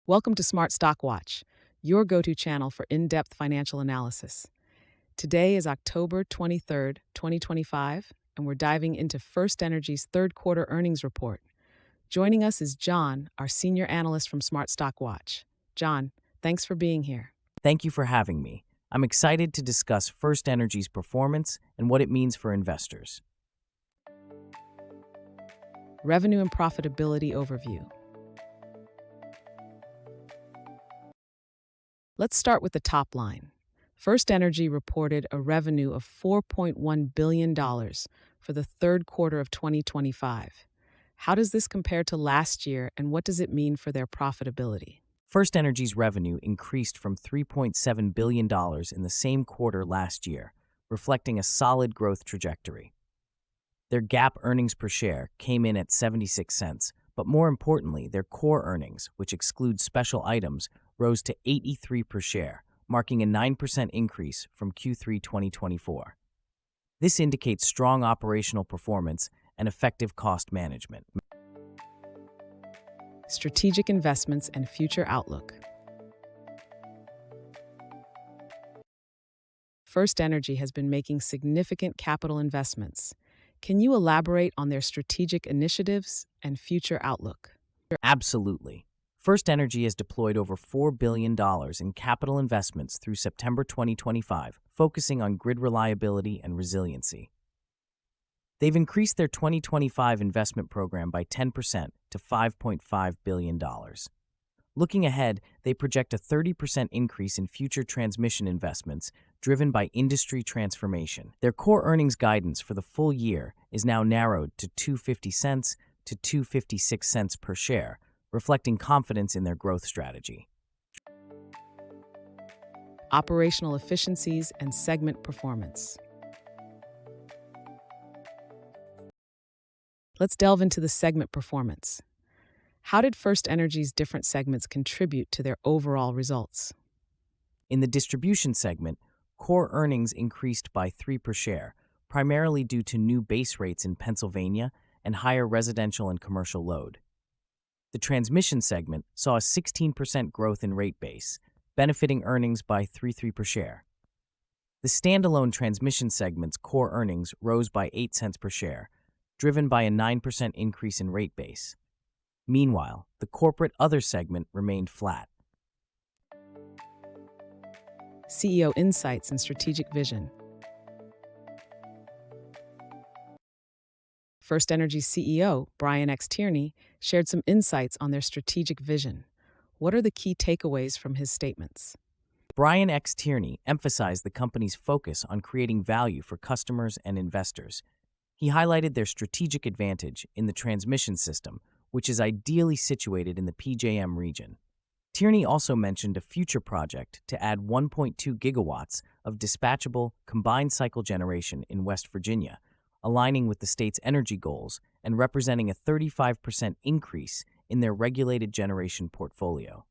Welcome to Smart Stock Watch, your go-to channel for in-depth financial analysis. Today is October 23rd, 2025, and we're diving into FirstEnergy's third quarter earnings report. Joining us is John, our senior analyst from Smart Stock Watch. John, thanks for being here. Thank you for having me. I'm excited to discuss FirstEnergy's performance and what it means for investors. Revenue and profitability overview. Let's start with the top line. FirstEnergy reported a revenue of $4.1 billion for the third quarter of 2025. How does this compare to last year, and what does it mean for their profitability? FirstEnergy's revenue increased from $3.7 billion in the same quarter last year, reflecting a solid growth trajectory. Their GAAP earnings per share came in at 76 cents, but more importantly, their core earnings, which exclude special items, rose to 83 per share, marking a 9% increase from Q3 2024. This indicates strong operational performance and effective cost management. Strategic investments and future outlook. FirstEnergy has been making significant capital investments. Can you elaborate on their strategic initiatives and future outlook? Absolutely. FirstEnergy has deployed over $4 billion in capital investments through September 2025, focusing on grid reliability and resiliency. They've increased their 2025 investment program by 10% to $5.5 billion. Looking ahead, they project a 30% increase in future transmission investments driven by industry transformation. Their core earnings guidance for the full year is now narrowed to 250 cents to 256 cents per share, reflecting confidence in their growth strategy. Operational efficiencies and segment performance. Let's delve into the segment performance. How did FirstEnergy's different segments contribute to their overall results? In the distribution segment, core earnings increased by 3 per share, primarily due to new base rates in Pennsylvania and higher residential and commercial load. The transmission segment saw a 16% growth in rate base, benefiting earnings by 3 per share. The standalone transmission segment's core earnings rose by 8 cents per share, driven by a 9% increase in rate base. Meanwhile, the corporate other segment remained flat. CEO insights and strategic vision. FirstEnergy's CEO, Brian Tierney, shared some insights on their strategic vision. What are the key takeaways from his statements? Brian Tierney emphasized the company's focus on creating value for customers and investors. He highlighted their strategic advantage in the transmission system, which is ideally situated in the PJM region. Tierney also mentioned a future project to add 1.2 gigawatts of dispatchable combined cycle generation in West Virginia, aligning with the state's energy goals and representing a 35% increase in their regulated generation portfolio.